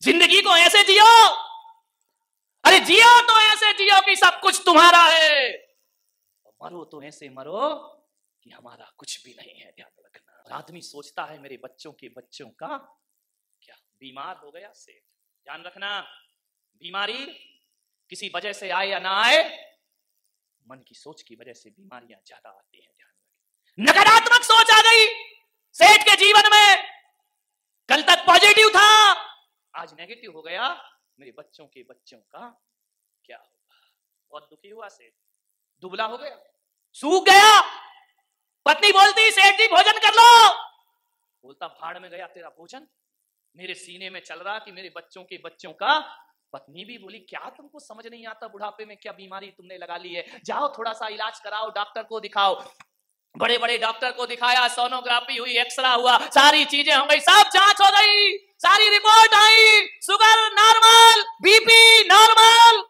जिंदगी को ऐसे जियो, अरे जियो तो ऐसे जियो कि सब कुछ तुम्हारा है, मरो तो ऐसे मरो कि हमारा कुछ भी नहीं है। ध्यान रखना। आदमी सोचता है मेरे बच्चों के बच्चों का क्या, बीमार हो गया से, ध्यान रखना, बीमारी किसी वजह से आए या ना आए, मन की सोच की वजह से बीमारियां ज्यादा आती हैं। ध्यान रखें। नकारात्मक सोच आ गई सेठ के जीवन में, कल तक पॉजिटिव था, आज नेगेटिव हो गया, मेरे बच्चों के बच्चों का क्या होगा। बहुत दुखी हुआ सेठ, दुबला हो गया, सूख गया। पत्नी बोलती सेठ जी भोजन कर लो, बोलता भाड़ में गया तेरा भोजन, मेरे सीने में चल रहा कि मेरे बच्चों के बच्चों का। पत्नी भी बोली क्या तुमको समझ नहीं आता, बुढ़ापे में क्या बीमारी तुमने लगा ली है, जाओ थोड़ा सा इलाज कराओ, डॉक्टर को दिखाओ। बड़े बड़े डॉक्टर को दिखाया, सोनोग्राफी हुई, एक्सरा हुआ, सारी चीजें हो गई, सब जांच हो गई, सारी रिपोर्ट आई, शुगर नॉर्मल, बीपी नॉर्मल,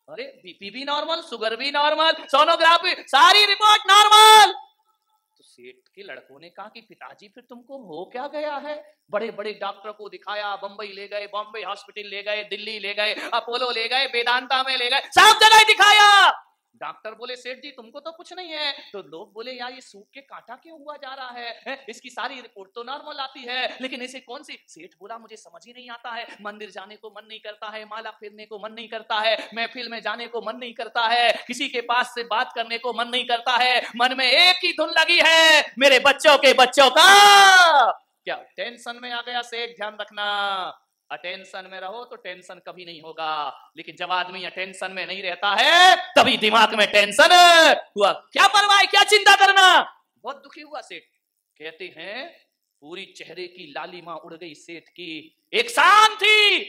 अरे बीपी भी नॉर्मल, शुगर भी नॉर्मल, सोनोग्राफी, सारी रिपोर्ट नॉर्मल। तो सेठ के लड़कों ने कहा कि पिताजी फिर तुमको हो क्या गया है। बड़े बड़े डॉक्टर को दिखाया, बंबई ले गए, बॉम्बे हॉस्पिटल ले गए, दिल्ली ले गए, अपोलो ले गए, वेदांता में ले गए, सब जगह दिखाया। डॉक्टर बोले सेठ जी तुमको तो कुछ नहीं है, तो लोग बोले यार ये सूख के कांटा क्यों हुआ जा रहा है, इसकी सारी रिपोर्ट तो नॉर्मल आती है, लेकिन इसे कौन सी। सेठ बोला मुझे समझ ही नहीं आता है, मंदिर जाने को मन नहीं करता है, माला फेरने को मन नहीं करता है, महफिल में जाने को मन नहीं करता है, किसी के पास से बात करने को मन नहीं करता है, मन में एक ही धुन लगी है, मेरे बच्चों के बच्चों का क्या। टेंशन में आ गया सेठ। ध्यान रखना, अटेंशन में रहो तो टेंशन कभी नहीं होगा, लेकिन जब आदमी अटेंशन में नहीं रहता है तभी दिमाग में टेंशन हुआ। क्या परवाह, क्या चिंता करना। बहुत दुखी हुआ सेठ। कहते हैं पूरी चेहरे की लालिमा उड़ गई सेठ की, एक शान थी।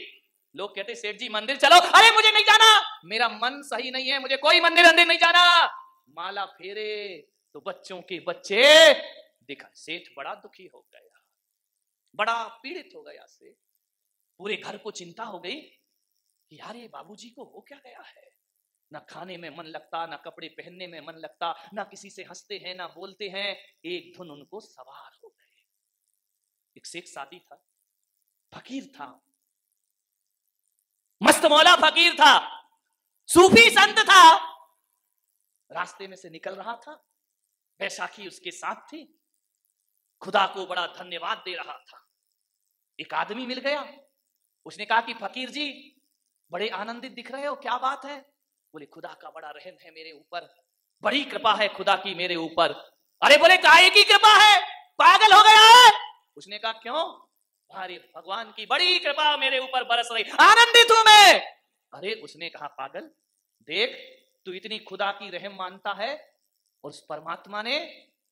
लोग कहते सेठ जी मंदिर चलो, अरे मुझे नहीं जाना, मेरा मन सही नहीं है, मुझे कोई मंदिर अंदिर नहीं जाना। माला फेरे तो बच्चों के बच्चे देखा। सेठ बड़ा दुखी हो गया, बड़ा पीड़ित हो गया सेठ। पूरे घर को चिंता हो गई कि यार ये बाबूजी को हो क्या गया है, ना खाने में मन लगता, ना कपड़े पहनने में मन लगता, ना किसी से हंसते हैं ना बोलते हैं, एक धुन उनको सवार हो गए। एक शेख सादी था, फकीर था, मस्त मौला फकीर था, सूफी संत था, रास्ते में से निकल रहा था, बैसाखी उसके साथ थी, खुदा को बड़ा धन्यवाद दे रहा था। एक आदमी मिल गया, उसने कहा कि फकीर जी बड़े आनंदित दिख रहे हो, क्या बात है। बोले खुदा का बड़ा रहम है मेरे ऊपर, बड़ी कृपा है खुदा की मेरे ऊपर। अरे बोले काहे की कृपा है, पागल हो गया है। उसने कहा क्यों, अरे भगवान की बड़ी कृपा मेरे ऊपर बरस रही, आनंदित हूं मैं। अरे उसने कहा पागल देख, तू इतनी खुदा की रहम मानता है और उस परमात्मा ने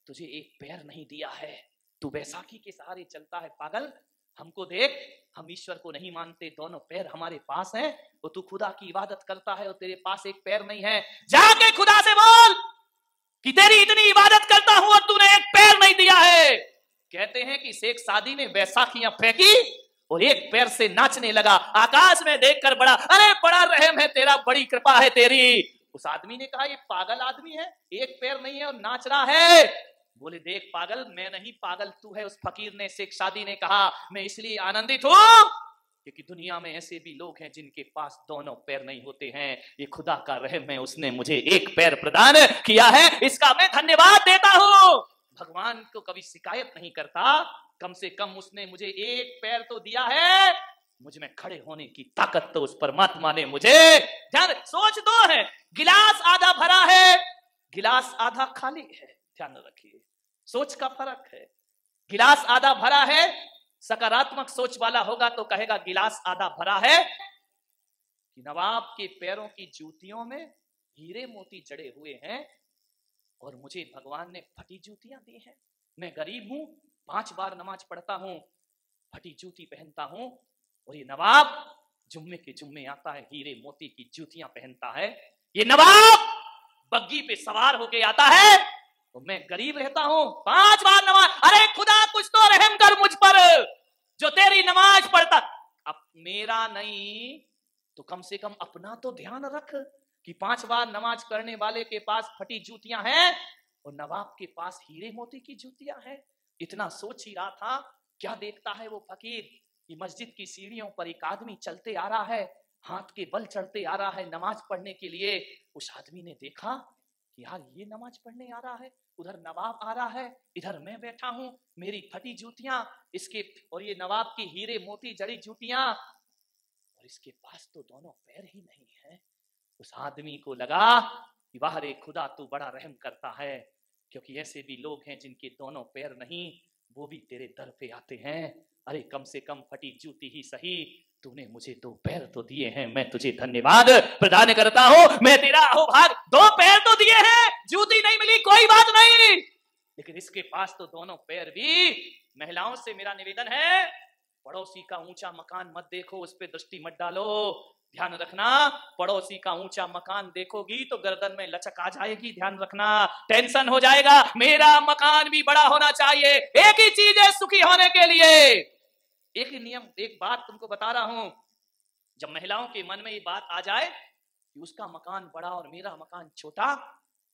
तुझे एक पैर नहीं दिया है, तू बैसाखी के सहारे चलता है। पागल हमको देख, हम ईश्वर को नहीं मानते, दोनों पैर हमारे पास हैं, और तू खुदा की इबादत करता है और तेरे पास एक पैर नहीं है। जाके खुदा से बोल कि तेरी इतनी इबादत करता हूं और तूने एक पैर नहीं दिया है। कहते हैं कि शेख सादी ने बैसाखियां फेंकी और एक पैर से नाचने लगा, आकाश में देखकर बड़ा, अरे बड़ा रहम है तेरा, बड़ी कृपा है तेरी। उस आदमी ने कहा ये पागल आदमी है, एक पैर नहीं है और नाच रहा है। बोले देख पागल, मैं नहीं पागल तू है। उस फकीर ने, शेख सादी ने कहा मैं इसलिए आनंदित हूं क्योंकि दुनिया में ऐसे भी लोग हैं जिनके पास दोनों पैर नहीं होते हैं, ये खुदा का रहम है, उसने मुझे एक पैर प्रदान किया है, इसका मैं धन्यवाद देता हूं। भगवान को कभी शिकायत नहीं करता, कम से कम उसने मुझे एक पैर तो दिया है, मुझ में खड़े होने की ताकत तो उस परमात्मा ने मुझे। ध्यान, सोच दो है, गिलास आधा भरा है, गिलास आधा खाली है। ध्यान रखिए, सोच का फर्क है। गिलास आधा भरा है, सकारात्मक सोच वाला होगा तो कहेगा गिलास आधा भरा है कि नवाब के पैरों की जूतियों में हीरे मोती जड़े हुए हैं और मुझे भगवान ने फटी जूतियां दी हैं। मैं गरीब हूं, 5 बार नमाज पढ़ता हूं, फटी जूती पहनता हूं, और ये नवाब जुम्मे के जुम्मे आता है, हीरे मोती की जूतियां पहनता है। ये नवाब बग्गी पे सवार होके आता है तो मैं गरीब रहता हूं, 5 बार नमाज। अरे खुदा कुछ तो रहम कर मुझ पर, जो तेरी नमाज पढ़ता। अब मेरा नहीं तो कम से कम अपना तो ध्यान रख कि 5 बार नमाज करने वाले के पास फटी जूतियां हैं और नवाब के पास हीरे मोती की जूतियां हैं। इतना सोच ही रहा था, क्या देखता है वो फकीर, कि मस्जिद की सीढ़ियों पर एक आदमी चलते आ रहा है, हाथ के बल चढ़ते आ रहा है नमाज पढ़ने के लिए। उस आदमी ने देखा कि यार ये नमाज पढ़ने आ रहा है, उधर नवाब आ रहा है, इधर मैं बैठा हूं, मेरी फटी जूतियां इसके, और ये नवाब की हीरे मोती जड़ी जूतियां, और इसके पास तो दोनों पैर ही नहीं है। उस आदमी को लगा कि वाह रे खुदा तू बड़ा रहम करता है, क्योंकि ऐसे भी लोग हैं जिनके दोनों पैर नहीं, वो भी तेरे दर पे आते हैं। अरे कम से कम फटी जूती ही सही, तूने मुझे दो पैर तो दिए हैं, मैं तुझे धन्यवाद प्रदान करता हूं, मैं तेरा आभार। दो पैर तो दिए हैं, जूती नहीं मिली कोई बात नहीं, लेकिन इसके पास तो दोनों पैर भी। महिलाओं से मेरा निवेदन है, पड़ोसी का ऊंचा मकान मत देखो, उस पर दृष्टि मत डालो। ध्यान रखना, पड़ोसी का ऊंचा मकान देखोगी तो गर्दन में लचक आ जाएगी, ध्यान रखना, टेंशन हो जाएगा। मेरा मकान भी बड़ा होना चाहिए। एक ही चीज है सुखी होने के लिए, एक ही नियम, एक बात तुमको बता रहा हूं। जब महिलाओं के मन में ये बात आ जाए कि उसका मकान बड़ा और मेरा मकान छोटा,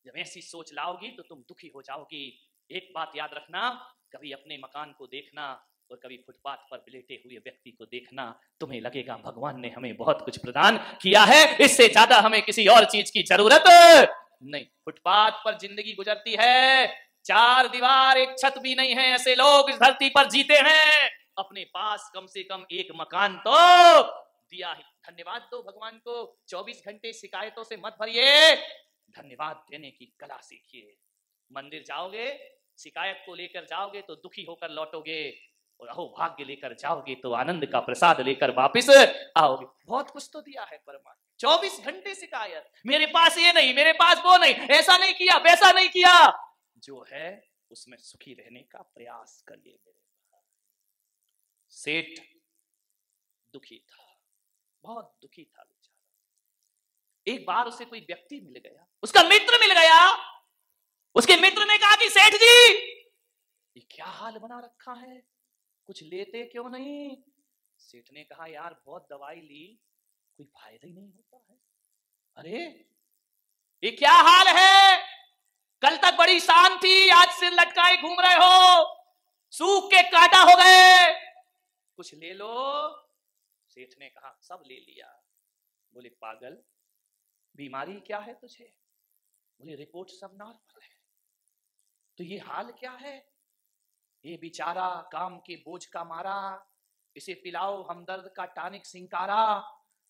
जब ऐसी सोच लाओगी तो तुम दुखी हो जाओगी। एक बात याद रखना, कभी अपने मकान को देखना और कभी फुटपाथ पर लेटे हुए व्यक्ति को देखना, तुम्हें लगेगा भगवान ने हमें बहुत कुछ प्रदान किया है, इससे ज्यादा हमें किसी और चीज की जरूरत नहीं। फुटपाथ पर जिंदगी गुजरती है, चार दीवार एक छत भी नहीं है, ऐसे लोग इस धरती पर जीते हैं। अपने पास कम से कम एक मकान तो दिया है, धन्यवाद दो भगवान को। 24 घंटे शिकायतों से मत भरिए, धन्यवाद देने की कला सीखिए। मंदिर जाओगे, शिकायत को लेकर जाओगे तो दुखी होकर लौटोगे, और अहो भाग्य लेकर जाओगे तो आनंद का प्रसाद लेकर वापस आओगे। बहुत कुछ तो दिया है परमात्मा, 24 घंटे शिकायत, मेरे पास ये नहीं, मेरे पास वो नहीं, ऐसा नहीं किया, वैसा नहीं किया। जो है उसमें सुखी रहने का प्रयास करिए। मेरे सेठ दुखी था, बहुत दुखी था बेचारा। एक बार उसे कोई व्यक्ति मिल गया, उसका मित्र मिल गया। उसके मित्र ने कहा कि सेठ जी ये क्या हाल बना रखा है, कुछ लेते क्यों नहीं? सेठ ने कहा यार बहुत दवाई ली, कोई फायदा ही नहीं होता है। अरे ये क्या हाल है, कल तक बड़ी शान थी, आज सिर लटकाए घूम रहे हो, सूख के कांटा हो गए, कुछ ले लो। सेठ ने कहा सब ले लिया। बोले पागल, बीमारी क्या है तुझे? बोले रिपोर्ट सब नॉर्मल है। तो ये हाल क्या है? ये बेचारा काम के बोझ का मारा, इसे पिलाओ हमदर्द का टॉनिक सिंकारा।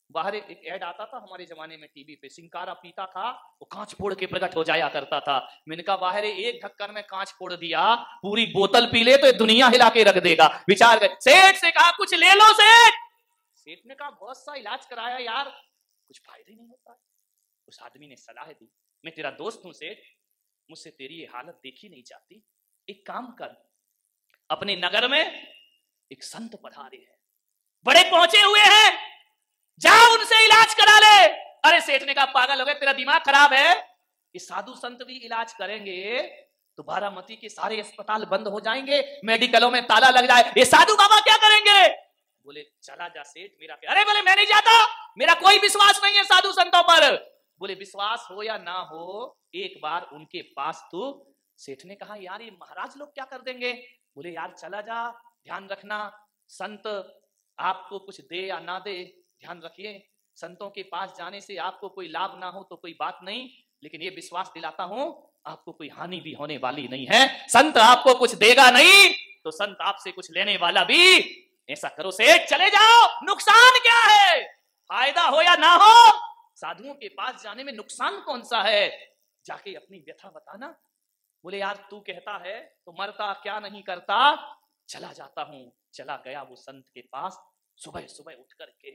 बाहर एक ऐड आता था हमारे जमाने में टीवी पे, सिंकारा पीता था वो कांच फोड़ के प्रकट हो जाया करता था। मैंने कहा बाहर एक ढक्कन में कांच फोड़ दिया, पूरी बोतल पी ले तो दुनिया हिला के रख देगा। विचार गए, सेठ से कहा कुछ ले लो सेठ। सेठ ने कहा बहुत सा इलाज कराया यार, कुछ फायदा ही नहीं होता। उस आदमी ने सलाह दी, मैं तेरा दोस्त हूं सेठ, मुझसे तेरी ये हालत देखी नहीं जाती, एक काम कर, अपने नगर में एक संत पधारे हैं, बड़े पहुंचे हुए हैं, जाओ उनसे इलाज करा ले। अरे सेठ ने कहा पागल हो गए, तेरा दिमाग खराब है, ये साधु संत भी इलाज करेंगे तो बारामती के सारे अस्पताल बंद हो जाएंगे, मेडिकलों में ताला लग जाए, ये साधु बाबा क्या करेंगे? बोले चला जा सेठ, मेरा क्या? अरे बोले मैं नहीं जाता, मेरा कोई विश्वास नहीं है साधु संतों पर। बोले विश्वास हो या ना हो, एक बार उनके पास तू। सेठ ने कहा यार ये महाराज लोग क्या कर देंगे? बोले यार चला जा, ध्यान रखना संत आपको कुछ दे या ना दे, ध्यान रखिए, संतों के पास जाने से आपको कोई लाभ ना हो तो कोई बात नहीं, लेकिन ये विश्वास दिलाता हूं आपको कोई हानि भी होने वाली नहीं है। संत आपको कुछ देगा नहीं तो संत आपसे कुछ लेने वाला भी। ऐसा करो सेठ, चले जाओ, नुकसान क्या है? फायदा हो या ना हो, साधुओं के पास जाने में नुकसान कौन सा है? जाके अपनी व्यथा बताना। बोले यार तू कहता है तो मरता क्या नहीं करता, चला जाता हूं। चला गया वो संत के पास, सुबह सुबह उठ करके,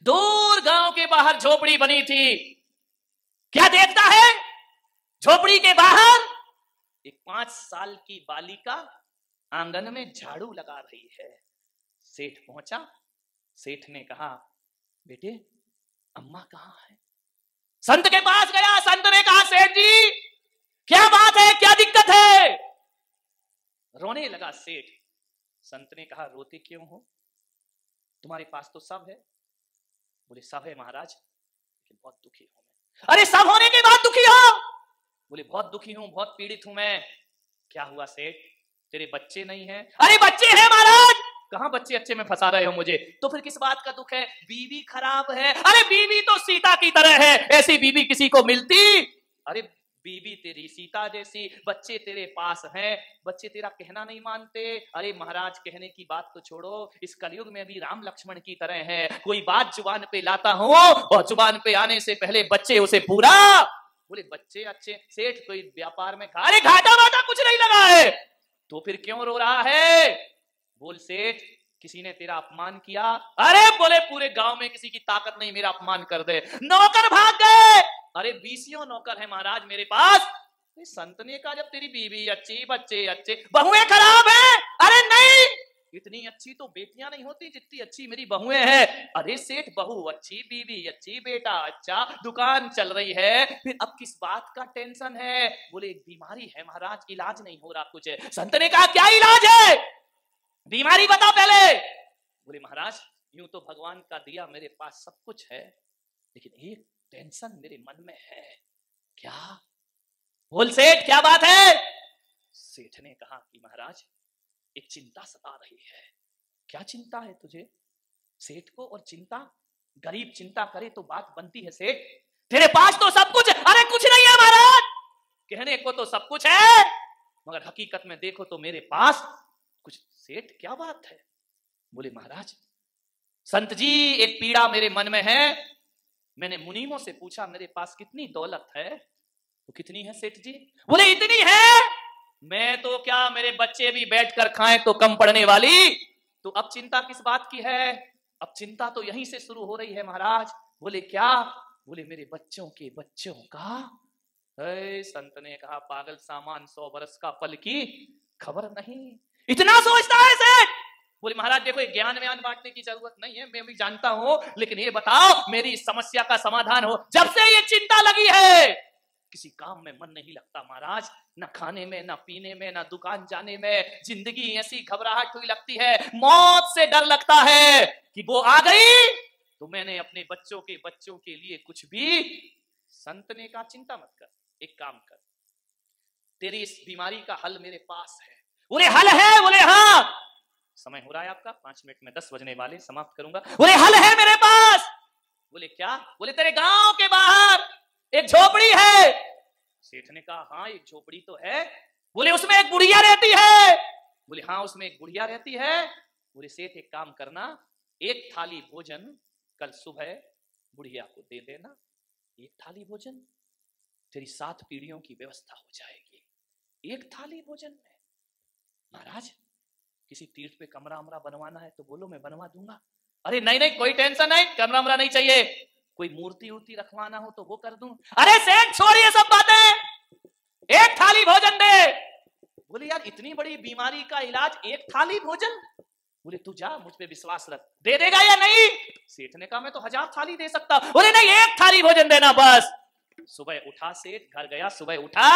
दूर गांव के बाहर झोपड़ी बनी थी, क्या देखता है? झोपड़ी के बाहर एक 5 साल की बालिका आंगन में झाड़ू लगा रही है। सेठ पहुंचा, सेठ ने कहा बेटे अम्मा कहाँ है? संत के पास गया, संत ने कहा सेठ जी क्या बात है, क्या दिक्कत है? रोने लगा सेठ। संत ने कहा रोते क्यों हो, तुम्हारे पास तो सब है। बोले सब है महाराज, लेकिन बहुत दुखी हूं मैं। अरे सब होने के बाद दुखी हो? बोले बहुत दुखी हूं, बहुत पीड़ित हूं मैं। क्या हुआ सेठ, तेरे बच्चे नहीं हैं? अरे बच्चे हैं महाराज, कहां बच्चे अच्छे में फंसा रहे हो मुझे। तो फिर किस बात का दुख है? बीवी खराब है। अरे बीवी तो सीता की तरह है, ऐसी बीवी किसी को मिलती? अरे बीवी तेरी सीता जैसी, बच्चे तेरे पास हैं, बच्चे तेरा कहना नहीं मानते। अरे महाराज कहने की बात तो छोड़ो, इस कलयुग में भी राम लक्ष्मण की तरह है। कोई बात जुबान पे लाता हूं और जुबान पे आने से पहले बच्चे उसे पूरा, बोले बच्चे अच्छे, सेठ कोई व्यापार में अरे घाटा वाटा कुछ नहीं लगा है, तो फिर क्यों रो रहा है? बोल सेठ किसी ने तेरा अपमान किया? अरे बोले पूरे गांव में किसी की ताकत नहीं मेरा अपमान कर दे। नौकर भाग गए। अरे 20 नौकर है महाराज मेरे पास। संत ने कहा जब तेरी बीवी अच्छी, बच्चे अच्छे, बहुएं खराब है। अरे नहीं, इतनी अच्छी तो बेटियां नहीं होती जितनी अच्छी मेरी बहुएं हैं। अरे सेठ बहू अच्छी, बीवी अच्छी, बेटा अच्छा, दुकान चल रही है, फिर अब किस बात का टेंशन है? बोले एक बीमारी है महाराज, इलाज नहीं हो रहा कुछ है। संत ने कहा क्या इलाज है? बीमारी बता पहले। बोले महाराज यूं तो भगवान का दिया मेरे पास सब कुछ है, लेकिन एक टेंशन मेरे मन में है। क्या? बोल सेठ क्या बात है? सेठ ने कहा कि महाराज एक चिंता सता रही है। क्या चिंता है तुझे? सेठ को और चिंता, गरीब चिंता करे तो बात बनती है सेठ, तेरे पास तो सब कुछ है। अरे कुछ नहीं है महाराज, कहने को तो सब कुछ है मगर हकीकत में देखो तो मेरे पास कुछ। सेठ क्या बात है? बोले महाराज संत जी एक पीड़ा मेरे मन में है। मैंने मुनीमों से पूछा मेरे पास कितनी दौलत है, तो कितनी है सेठ जी? बोले इतनी है, मैं तो क्या मेरे बच्चे भी बैठकर खाएं तो कम पड़ने वाली। तो अब चिंता किस बात की है? अब चिंता तो यहीं से शुरू हो रही है महाराज। बोले क्या? बोले मेरे बच्चों के बच्चों का। संत ने कहा पागल सामान 100 बरस का फल की खबर नहीं, इतना सोचता है सेठ। बोले महाराज देखो ज्ञान व्यान बांटने की जरूरत नहीं है, मैं भी जानता हूं, लेकिन ये बताओ मेरी इस समस्या का समाधान हो। जब से ये चिंता लगी है किसी काम में मन नहीं लगता महाराज, न खाने में, न पीने में, न दुकान जाने में। जिंदगी ऐसी घबराहट हुई लगती है, मौत से डर लगता है कि वो आ गई तो मैंने अपने बच्चों के लिए कुछ भी। संत ने कहा चिंता मत कर, एक काम कर, तेरी इस बीमारी का हल मेरे पास है। बोले हल है? बोले हाँ। समय हो रहा है आपका, 5 मिनट में 10 बजने वाले, समाप्त करूंगा। बोले हल है मेरे पास। बोले क्या? बोले तेरे गांव के बाहर एक झोपड़ी है। सेठ ने कहा हाँ एक झोपड़ी तो है। बोले उसमें एक बुढ़िया रहती है। बोले हाँ उसमें एक बुढ़िया रहती है। बोले सेठ एक काम करना, एक थाली भोजन कल सुबह बुढ़िया को दे देना। एक थाली भोजन, तेरी 7 पीढ़ियों की व्यवस्था हो जाएगी एक थाली भोजन में। महाराज किसी तीर्थ पे कमरा अमरा बनवाना है तो बोलो मैं बनवा दूंगा। अरे नहीं नहीं कोई टेंशन नहीं, कमरा अमरा नहीं चाहिए, कोई मूर्ति उर्ति रखवाना हो तो वो कर दूं। अरे सेठ छोड़िए सब बातें, एक थाली भोजन दे। बोले यार इतनी बड़ी बीमारी का इलाज एक थाली भोजन? बोले तू जा, मुझ पे विश्वास रख, दे देगा या नहीं? सेठ ने कहा मैं तो 1000 थाली दे सकता। बोले नहीं एक थाली भोजन देना बस। सुबह उठा सेठ, घर गया, सुबह उठा,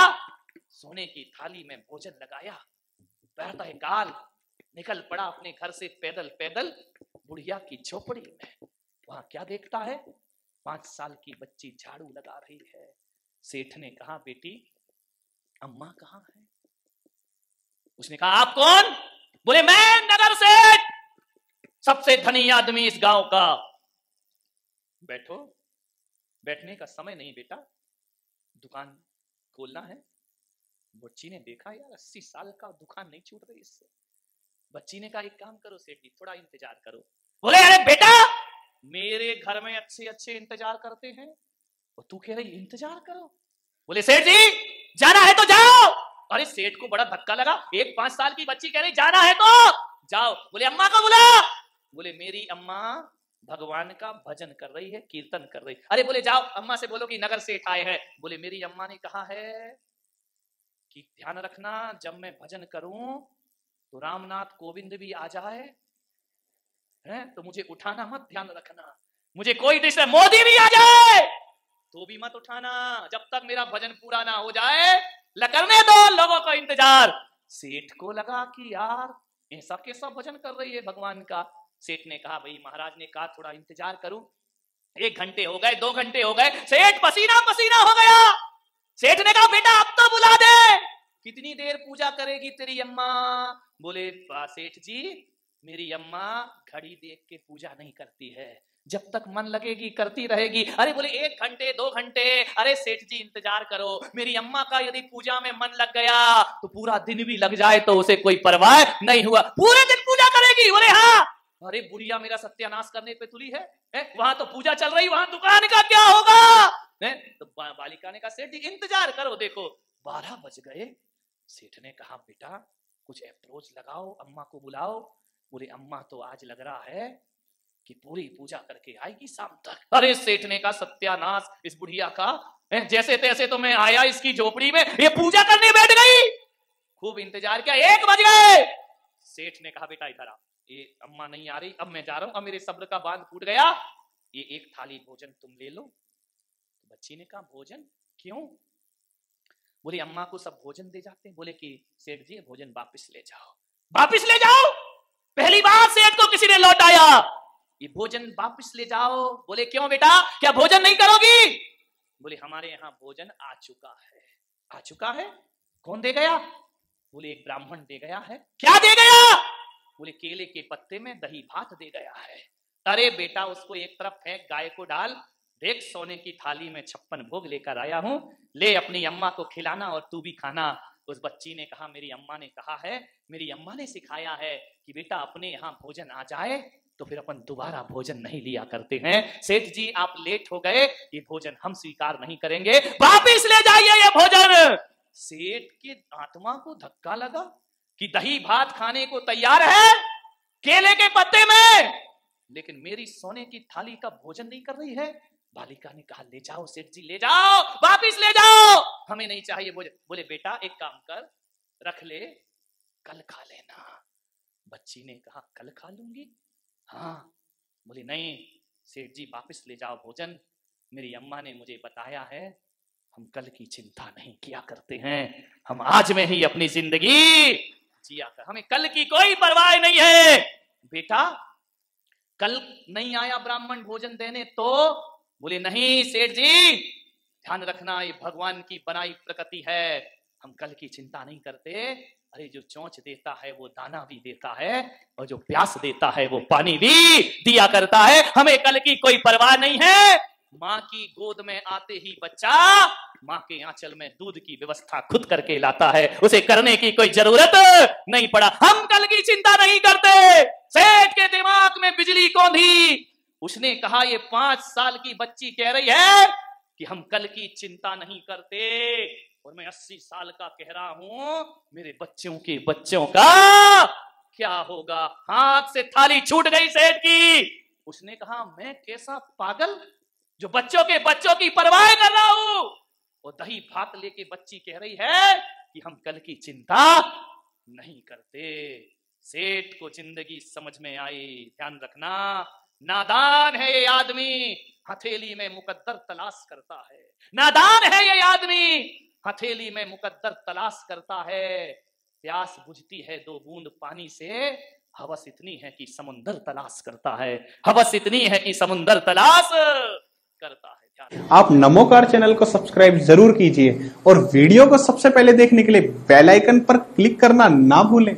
सोने की थाली में भोजन लगाया, प्रातः काल निकल पड़ा अपने घर से पैदल पैदल बुढ़िया की झोपड़ी में। वहां क्या देखता है? 5 साल की बच्ची झाड़ू लगा रही है। सेठ ने कहा बेटी अम्मा कहाँ है? उसने कहा आप कौन? बोले मैं नगर सेठ, सबसे धनी आदमी इस गांव का। बैठो। बैठने का समय नहीं बेटा, दुकान खोलना है। बच्ची ने देखा यार 80 साल का दुकान नहीं छूट रही इससे। बच्ची ने कहा एक काम करो सेठ जी थोड़ा इंतजार करो। बोले अरे बेटा मेरे घर में अच्छे अच्छे इंतजार करते हैं और तू कह रही इंतजार करो। बोले सेठ जी जाना है तो जाओ। अरे सेठ को बड़ा धक्का लगा, एक 5 साल की बच्ची कह रही जाना है तो जाओ। बोले अम्मा को बुला। बोले मेरी अम्मा भगवान का भजन कर रही है, कीर्तन कर रही। अरे बोले जाओ अम्मा से बोलो कि नगर सेठ आए हैं। बोले मेरी अम्मा ने कहा है कि ध्यान रखना जब मैं भजन करूं तो रामनाथ कोविंद भी आ जाए है तो मुझे उठाना मत, ध्यान रखना। मुझे कोई देश में मोदी भी आ जाए तो भी मत उठाना जब तक मेरा भजन पूरा ना हो जाए। करने दो लोगों का इंतजार। सेठ को लगा कि यार ऐसा कैसा भजन कर रही है भगवान का। सेठ ने कहा भाई महाराज ने कहा थोड़ा इंतजार करूं। 1 घंटे हो गए, 2 घंटे हो गए, सेठ पसीना पसीना हो गया। सेठ ने कहा बेटा अब तो बुला दे, कितनी देर पूजा करेगी तेरी अम्मा? बोले सेठ जी मेरी अम्मा घड़ी देख के पूजा नहीं करती है, जब तक मन लगेगी करती रहेगी। अरे बोले 1 घंटे 2 घंटे, अरे सेठ जी इंतजार करो। मेरी अम्मा का यदि पूजा में मन लग गया तो पूरा दिन भी लग जाए तो उसे कोई परवाह नहीं हुआ, पूरे दिन पूजा करेगी। बोले हाँ। अरे बुढ़िया मेरा सत्यानाश करने पे तुली है? वहां तो पूजा चल रही, वहां दुकान का क्या होगा? तो बालिका ने कहा सेठ जी इंतजार करो, देखो 12 बज गए। सेठ ने कहा बेटा कुछ अप्रोच लगाओ, अम्मा को बुलाओ। बोले अम्मा तो आज लग रहा है कि पूरी पूजा करके आएगी शाम तक। अरे सेठ ने कहा सत्यानाश इस बुढ़िया का, जैसे तैसे तो मैं आया इसकी झोपड़ी में, ये पूजा करने बैठ गई। खूब इंतजार किया, 1 बज गए। सेठ ने कहा बेटा इधर आ, ये अम्मा नहीं आ रही, अब मैं जा रहा हूं, अब मेरे सब्र का बांध टूट गया, ये 1 थाली भोजन तुम ले लो। तो बच्ची ने कहा भोजन क्यों? बोले अम्मा को सब भोजन दे जाते हैं। बोले कि सेठ जी भोजन वापिस ले जाओ। वापिस ले जाओ? पहली बार सेठ को किसी ने लौटाया, ये भोजन वापिस ले जाओ। बोले क्यों बेटा, क्या भोजन नहीं करोगी? बोले हमारे यहाँ भोजन आ चुका है। आ चुका है? कौन दे गया? बोले एक ब्राह्मण दे गया है। क्या दे गया? बोले केले के पत्ते में दही भात दे गया है। अरे बेटा उसको एक तरफ फेंक, गाय को डाल, देख सोने की थाली में 56 भोग लेकर आया हूं, ले अपनी अम्मा को खिलाना और तू भी खाना। उस बच्ची ने कहा मेरी अम्मा ने कहा है, मेरी अम्मा ने सिखाया है कि बेटा अपने यहाँ भोजन आ जाए तो फिर अपन दोबारा भोजन नहीं लिया करते हैं। सेठ जी आप लेट हो गए, ये भोजन हम स्वीकार नहीं करेंगे, वापिस ले जाइए ये भोजन। सेठ के आत्मा को धक्का लगा कि दही भात खाने को तैयार है केले के पत्ते में, लेकिन मेरी सोने की थाली का भोजन नहीं कर रही है। बालिका ने कहा ले जाओ सेठ जी, ले जाओ, वापिस ले जाओ, हमें नहीं चाहिए भोजन। बोले बेटा एक काम कर, रख ले, कल खा लेना। बच्ची ने कहा कल खा लूंगी? हाँ। बोले नहीं सेठ जी वापिस ले जाओ भोजन, मेरी अम्मा ने मुझे बताया है हम कल की चिंता नहीं किया करते हैं, हम आज में ही अपनी जिंदगी जिया कर, हमें कल की कोई परवाह नहीं है। बेटा कल नहीं आया ब्राह्मण भोजन देने तो? बोले नहीं सेठ जी ध्यान रखना ये भगवान की बनाई प्रकृति है, हम कल की चिंता नहीं करते। अरे जो चोंच देता है वो दाना भी देता है और जो प्यास देता है वो पानी भी दिया करता है, हमें कल की कोई परवाह नहीं है। माँ की गोद में आते ही बच्चा माँ के आंचल में दूध की व्यवस्था खुद करके लाता है, उसे करने की कोई जरूरत नहीं पड़ा, हम कल की चिंता नहीं करते। सेठ के दिमाग में बिजली कौंधी, उसने कहा ये 5 साल की बच्ची कह रही है कि हम कल की चिंता नहीं करते और मैं 80 साल का कह रहा हूं मेरे बच्चों के बच्चों का क्या होगा। हाथ से थाली छूट गई सेठ की। उसने कहा मैं कैसा पागल जो बच्चों की परवाह कर रहा हूं, और दही भात लेके बच्ची कह रही है कि हम कल की चिंता नहीं करते। सेठ को जिंदगी समझ में आई। ध्यान रखना नादान है ये आदमी, हथेली में मुकद्दर तलाश करता है। नादान है ये आदमी, हथेली में मुकद्दर तलाश करता है। प्यास बुझती है 2 बूंद पानी से, हवस इतनी है कि समुंदर तलाश करता है, हवस इतनी है कि समुंदर तलाश करता है। आप नमोकार चैनल को सब्सक्राइब जरूर कीजिए और वीडियो को सबसे पहले देखने के लिए बेल आइकन पर क्लिक करना ना भूलें।